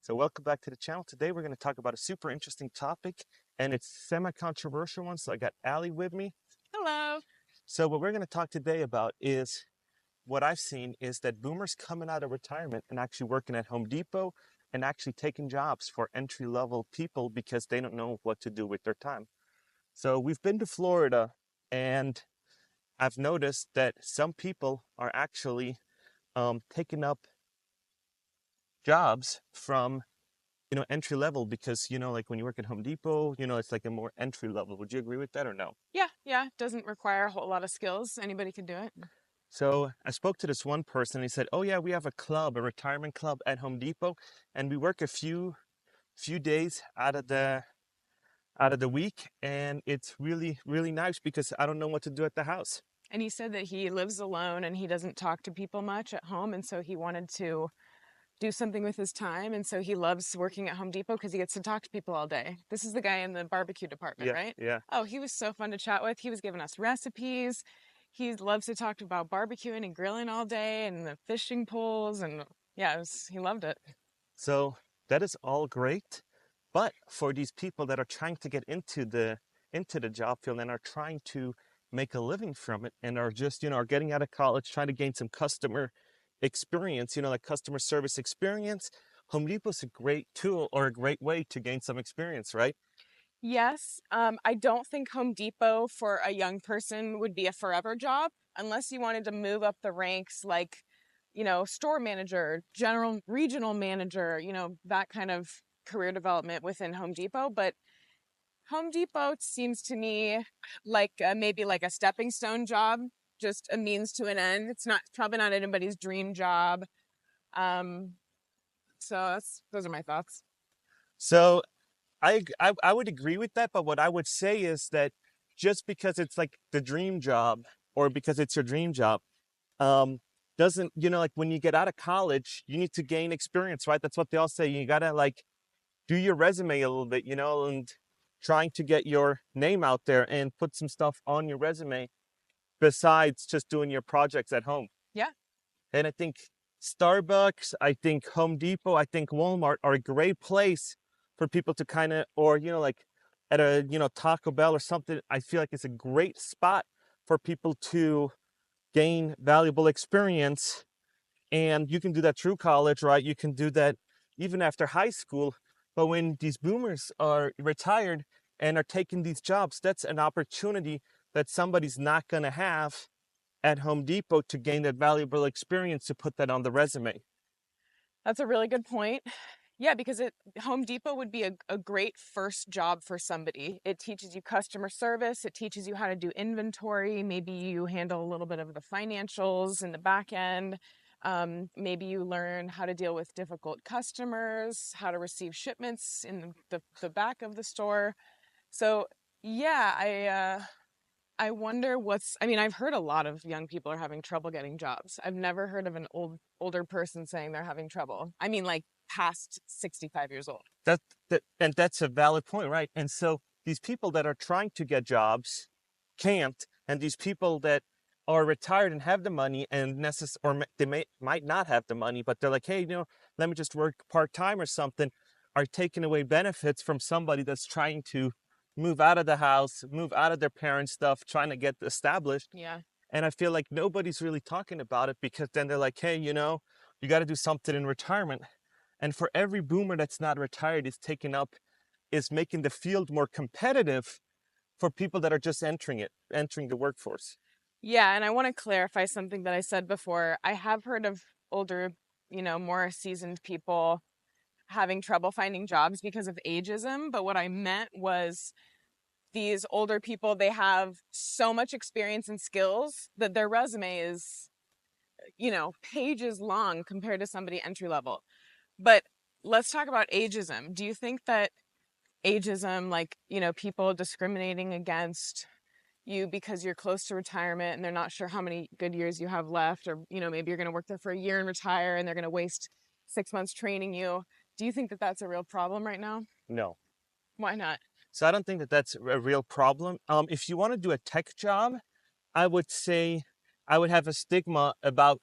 So welcome back to the channel. Today we're going to talk about a super interesting topic, and it's semi-controversial one. So I got Allie with me. Hello. So what we're going to talk today about is what I've seen is that boomers coming out of retirement and actually working at Home Depot and actually taking jobs for entry-level people because they don't know what to do with their time. So we've been to Florida, and I've noticed that some people are actually taking up jobs from entry level because like when you work at Home Depot, it's like a more entry level. Would you agree with that or no? Yeah. Doesn't require a whole lot of skills. Anybody can do it. So I spoke to this one person. He said, oh yeah, we have a club, a retirement club at Home Depot, and we work a few days out of the week, and it's really really nice because I don't know what to do at the house. And he said that he lives alone and he doesn't talk to people much at home. And so he wanted to do something with his time. And so he loves working at Home Depot because he gets to talk to people all day. This is the guy in the barbecue department, Yeah, right? yeah. Oh, he was so fun to chat with. He was giving us recipes. He loves to talk about barbecuing and grilling all day and the fishing poles. And yeah, he loved it. So that is all great, but for these people that are trying to get into the job field and are trying to make a living from it and are just are getting out of college, trying to gain some customer experience, like customer service experience, Home Depot's a great tool or a great way to gain some experience, right? Yes, I don't think Home Depot for a young person would be a forever job unless you wanted to move up the ranks, like, store manager, general regional manager, that kind of career development within Home Depot. But Home Depot seems to me like maybe like a stepping stone job, just a means to an end. It's probably not anybody's dream job. Um, so those are my thoughts. So I would agree with that, but what I would say is that just because it's like the dream job or because it's your dream job, um, doesn't, like when you get out of college, you need to gain experience, right? That's what they all say. You gotta like do your resume a little bit, and trying to get your name out there and put some stuff on your resume besides just doing your projects at home. Yeah. And I think Starbucks, I think Home Depot, I think Walmart are a great place for people to kind of, or, like at a, Taco Bell or something. I feel like it's a great spot for people to gain valuable experience. And you can do that through college, right? You can do that even after high school. But when these boomers are retired and are taking these jobs, that's an opportunity that somebody's not going to have at Home Depot to gain that valuable experience to put that on the resume. That's a really good point. Yeah, because Home Depot would be a great first job for somebody. It teaches you customer service, it teaches you how to do inventory, maybe you handle a little bit of the financials in the back end. Maybe you learn how to deal with difficult customers, how to receive shipments in the back of the store. So yeah, I wonder I mean, I've heard a lot of young people are having trouble getting jobs. I've never heard of an older person saying they're having trouble. I mean, like past 65 years old. And that's a valid point, right? And so these people that are trying to get jobs can't, and these people that are retired and have the money and they might not have the money, but they're like, hey, let me just work part-time or something, are taking away benefits from somebody that's trying to move out of the house, move out of their parents' stuff, trying to get established. Yeah. And I feel like nobody's really talking about it because then they're like, hey, you got to do something in retirement. And for every boomer that's not retired is making the field more competitive for people that are just entering the workforce. Yeah, and I want to clarify something that I said before. I have heard of older, more seasoned people having trouble finding jobs because of ageism, but what I meant was these older people, they have so much experience and skills that their resume is, pages long compared to somebody entry level. But let's talk about ageism. Do you think that ageism, like, people discriminating against you because you're close to retirement and they're not sure how many good years you have left, or, maybe you're going to work there for a year and retire and they're going to waste 6 months training you. Do you think that that's a real problem right now? No. Why not? So I don't think that that's a real problem. If you want to do a tech job, I would say I would have a stigma about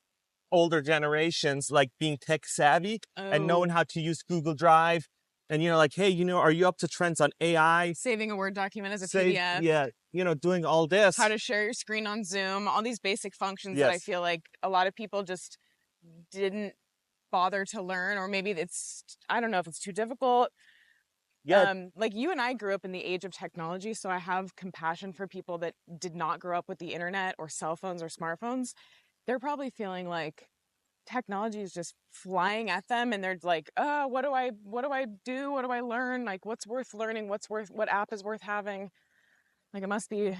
older generations like being tech savvy and knowing Oh, how to use Google Drive, and like, hey, are you up to trends on AI? saving a Word document as a Say, PDF, yeah, doing all how this. to share your screen on Zoom, all these basic functions that I Yes. feel like a lot of people just didn't bother to learn, or maybe it's, I don't know if it's too difficult. Yeah. Like you and I grew up in the age of technology, so I have compassion for people that did not grow up with the internet or cell phones or smartphones. They're probably feeling like technology is just flying at them, and they're like, oh, what do I do, what do I learn, like what's worth learning, what app is worth having. Like it must be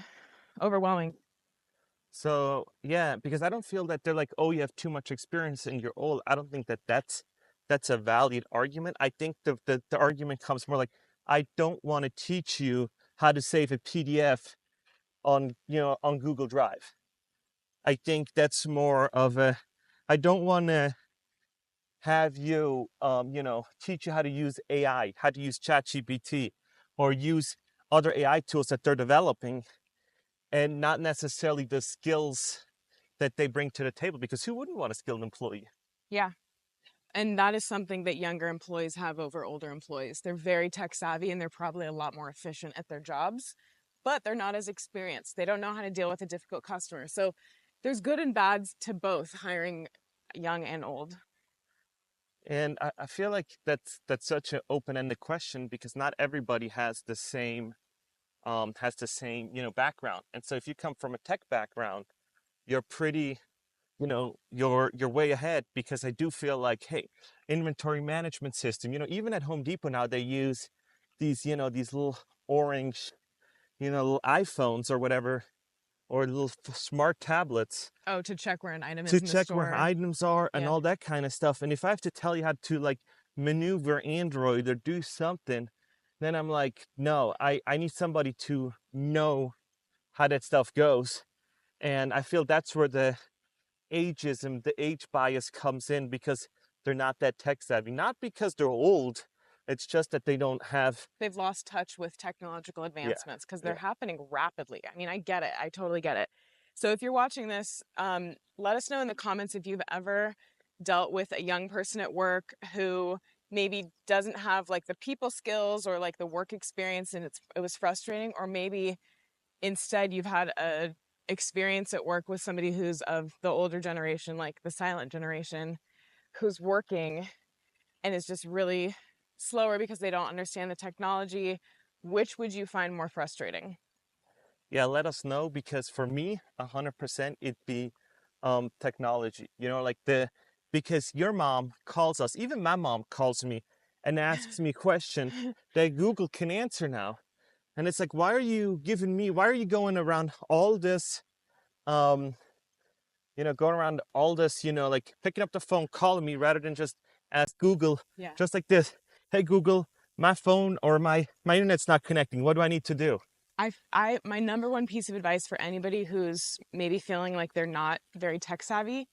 overwhelming. So yeah, because I don't feel that they're like, oh, you have too much experience and you're old. I don't think that that's a valid argument. I think the argument comes more like, I don't want to teach you how to save a PDF on on Google Drive. I think that's more of a, I don't want to have you teach you how to use AI, how to use ChatGPT, or use other AI tools that they're developing, and not necessarily the skills that they bring to the table, because who wouldn't want a skilled employee? Yeah. And that is something that younger employees have over older employees. They're very tech savvy and they're probably a lot more efficient at their jobs, but they're not as experienced. They don't know how to deal with a difficult customer. So there's good and bads to both hiring young and old. And I feel like that's such an open-ended question, because not everybody has the same background. And so if you come from a tech background, you're pretty, you're way ahead, because I do feel like, hey, inventory management system, even at Home Depot now they use these little orange, little iPhones or whatever, or little smart tablets Oh, to check where an item to is in the check where store. items are and Yeah. all that kind of stuff. And if I have to tell you how to like maneuver Android or do something, then I'm like, no, I need somebody to know how that stuff goes. And I feel that's where the ageism, the age bias comes in, because they're not that tech savvy. Not because they're old, it's just that they don't have. They've lost touch with technological Yeah, advancements because they're yeah. happening rapidly. I mean, I get it. I totally get it. So if you're watching this, let us know in the comments if you've ever dealt with a young person at work who maybe doesn't have like the people skills or like the work experience, and it was frustrating, or maybe instead you've had a experience at work with somebody who's of the older generation, like the silent generation, who's working and is just really slower because they don't understand the technology. Which would you find more frustrating? Yeah, let us know, because for me, 100% it'd be technology. Like because your mom calls us, even my mom calls me and asks me a question that Google can answer now. And it's like, why are you going around all this, um, going around all this, like picking up the phone, calling me, rather than just ask Google, Yeah. just like this. Hey Google, my phone or my internet's not connecting. What do I need to do? My number one piece of advice for anybody who's maybe feeling like they're not very tech savvy,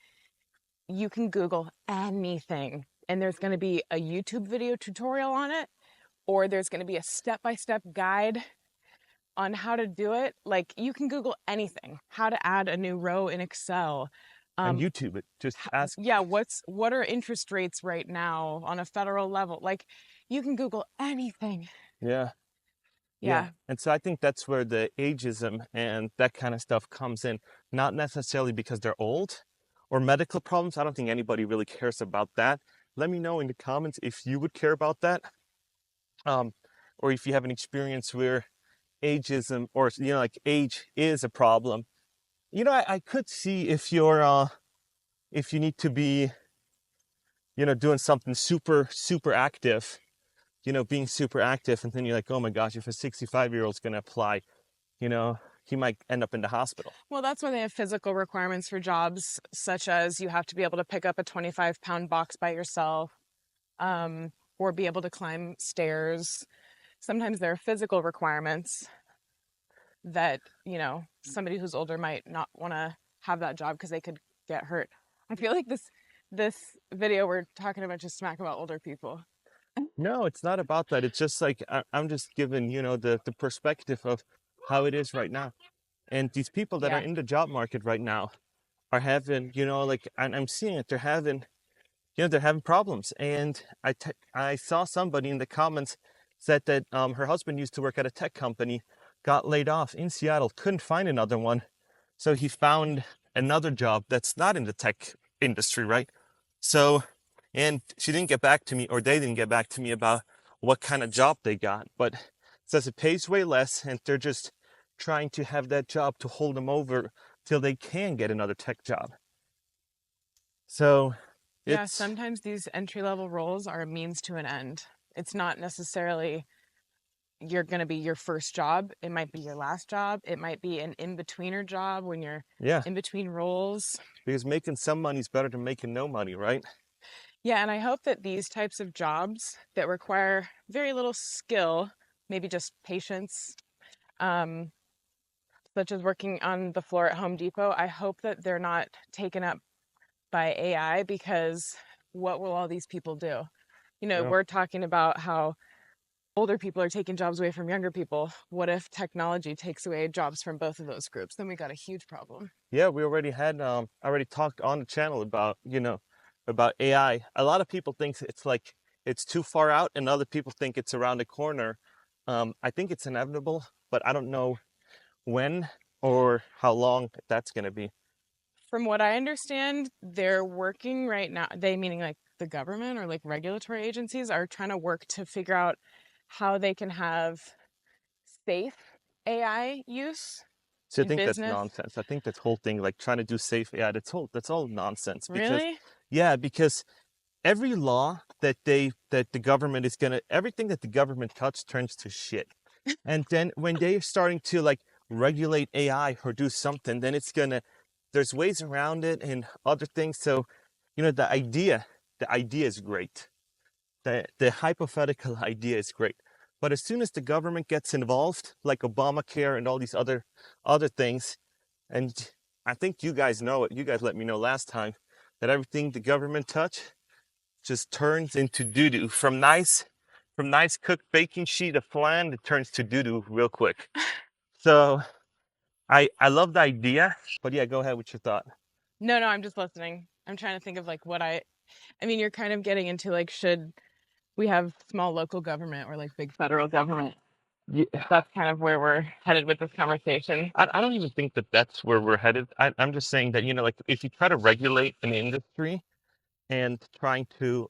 you can Google anything, and there's going to be a YouTube video tutorial on it, or there's going to be a step-by-step guide on how to do it. Like you can Google anything, how to add a new row in Excel. And Um, YouTube it. Just ask. yeah, what are interest rates right now on a federal level? Like you can Google anything. Yeah. Yeah. Yeah. And so I think that's where the ageism and that kind of stuff comes in. Not necessarily because they're old or medical problems. I don't think anybody really cares about that. Let me know in the comments if you would care about that. Um, or if you have an experience where ageism, or like age is a problem. I could see if you need to be, doing something super active, being super active, and then you're like, oh my gosh, if a 65-year-old's gonna apply, he might end up in the hospital. Well, that's why they have physical requirements for jobs, such as you have to be able to pick up a 25-pound box by yourself, or be able to climb stairs. Sometimes there are physical requirements that, somebody who's older might not want to have that job because they could get hurt. I feel like this video we're talking about just smack about older people. No, it's not about that. It's just like I'm just giving, the perspective of how it is right now. And these people that are Yeah. in the job market right now are having, like I'm seeing it, they're having problems. And I saw somebody in the comments said that her husband used to work at a tech company, got laid off in Seattle, couldn't find another one. So he found another job that's not in the tech industry, right? So, and she didn't get back to me, or they didn't get back to me about what kind of job they got, but it says it pays way less, and they're just trying to have that job to hold them over till they can get another tech job. So Yeah, it's, sometimes these entry level roles are a means to an end. It's not necessarily you're going to be your first job. It might be your last job. It might be an in-betweener job when you're yeah, in between roles. because making some money is better than making no money, right? Yeah, and I hope that these types of jobs that require very little skill, maybe just patience, um, such as working on the floor at Home Depot, I hope that they're not taken up by AI, because what will all these people do? Yeah. We're talking about how older people are taking jobs away from younger people. What if technology takes away jobs from both of those groups? Then we got a huge problem. Yeah, we already had already talked on the channel about, about AI. A lot of people think it's like it's too far out, and other people think it's around the corner. I think it's inevitable, but I don't know when or how long that's going to be. From what I understand, they're working right now. They, meaning like the government or like regulatory agencies, are trying to work to figure out how they can have safe AI use So I in think that's business. nonsense. I think that whole thing, like trying to do safe AI, that's all nonsense. Because, Really? yeah, because every law that the government is gonna, everything that the government touches turns to shit. And then when they're starting to like regulate AI or do something, then there's ways around it and other things. So, the idea is great. The hypothetical idea is great. But as soon as the government gets involved, like Obamacare and all these other things, and I think you guys know it, you guys let me know last time that everything the government touch just turns into doo-doo. From nice cooked baking sheet of flan, it turns to doo-doo real quick. So I love the idea, but yeah, go ahead with your thought. No, no, I'm just listening. I'm trying to think of like I mean, you're kind of getting into like, should we have small local government or like big federal government? Yeah, That's kind of where we're headed with this conversation. I don't even think that that's where we're headed. I'm just saying that, like if you try to regulate an industry and trying to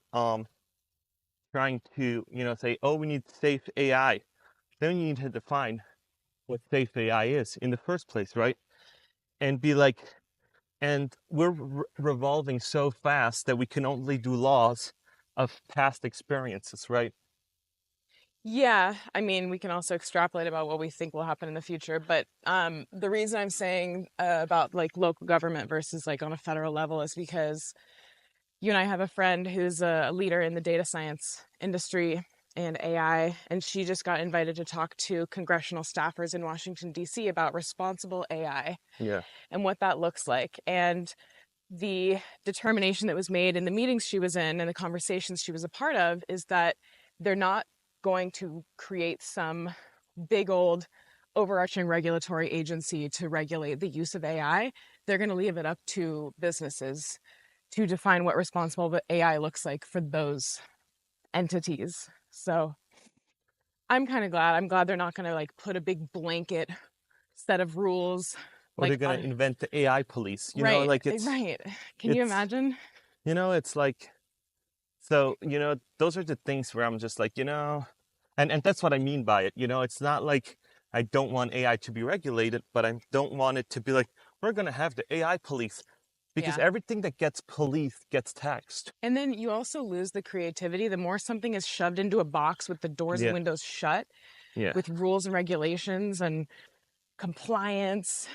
say, oh, we need safe AI, then you need to define what safe AI is in the first place, right? And be like, and we're revolving so fast that we can only do laws of past experiences, right? Yeah, I mean, we can also extrapolate about what we think will happen in the future, but the reason I'm saying about like local government versus like on a federal level is because you and I have a friend who's a leader in the data science industry and AI, and she just got invited to talk to congressional staffers in Washington, D.C. about responsible AI Yeah, and what that looks like. And the determination that was made in the meetings she was in and the conversations she was a part of is that they're not going to create some big old overarching regulatory agency to regulate the use of AI. They're going to leave it up to businesses to define what responsible AI looks like for those entities. So I'm kind of glad. I'm glad they're not going to like put a big blanket set of rules or they're like gonna invent the AI police. right, Like it's right. Can you it's imagine? it's like, so those are the things where I'm just like, and that's what I mean by it. It's not like I don't want AI to be regulated, but I don't want it to be like we're gonna have the AI police, because Yeah. everything that gets policed gets taxed. And then you also lose the creativity. The more something is shoved into a box with the doors and Yeah, windows shut, yeah. with rules and regulations and compliance,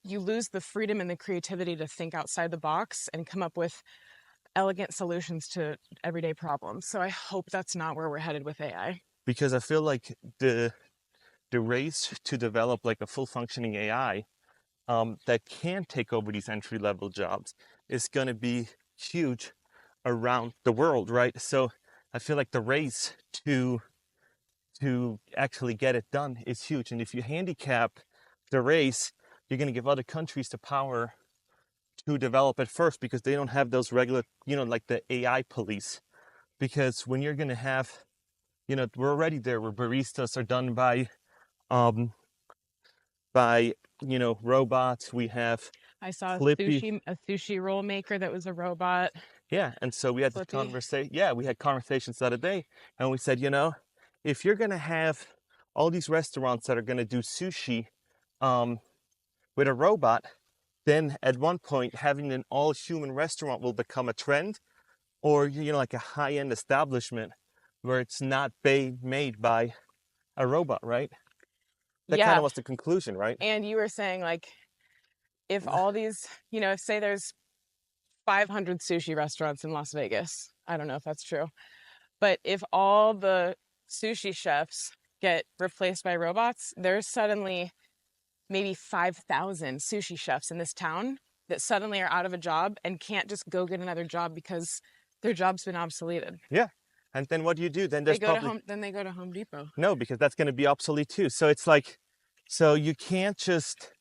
you lose the freedom and the creativity to think outside the box and come up with elegant solutions to everyday problems. So I hope that's not where we're headed with AI. Because I feel like the race to develop like a full functioning AI that can take over these entry level jobs is going to be huge around the world, right? So I feel like the race to actually get it done is huge. And if you handicap the race, you're going to give other countries the power to develop it first because they don't have those regular, like the AI police. Because when you're going to have, we're already there where baristas are done um, by, robots. We have I saw Flippy. a sushi roll maker that was a robot. Yeah. And so we had this Flippy. conversation. Yeah. We had conversations the other day and we said, if you're going to have all these restaurants that are going to do sushi, um, with a robot, then at one point having an all human restaurant will become a trend, or like a high-end establishment where it's not made by a robot, right? That kind Yeah. of was the conclusion, right? And you were saying like if all these, if say there's 500 sushi restaurants in Las Vegas. I don't know if that's true. But if all the sushi chefs get replaced by robots, there's suddenly maybe 5,000 sushi chefs in this town that suddenly are out of a job and can't just go get another job because their job's been obsoleted. Yeah. And then what do you do? Then there's probably Then they go to Home Depot. no, because that's going to be obsolete too. So it's like, so you can't just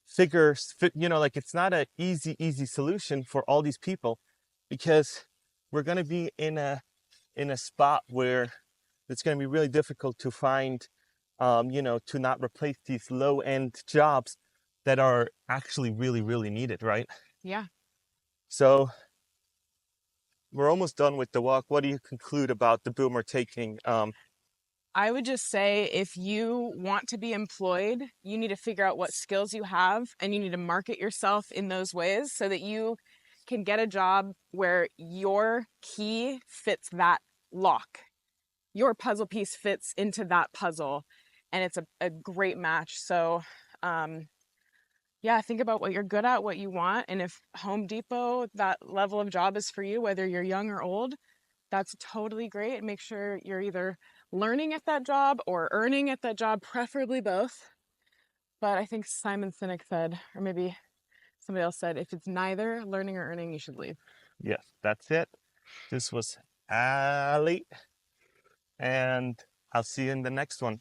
figure, like it's not an easy solution for all these people because we're going to be in a spot where it's going to be really difficult to find, to not replace these low end jobs that are actually really, really needed, right? Yeah. So we're almost done with the walk. What do you conclude about the boomer taking? I would just say if you want to be employed, you need to figure out what skills you have and you need to market yourself in those ways so that you can get a job where your key fits that lock. Your puzzle piece fits into that puzzle and it's a great match. So, yeah, think about what you're good at, what you want. And if Home Depot, that level of job is for you, whether you're young or old, that's totally great. Make sure you're either learning at that job or earning at that job, preferably both. But I think Simon Sinek said, or maybe somebody else said, if it's neither learning or earning, you should leave. Yes, that's it. This was Ali, and I'll see you in the next one.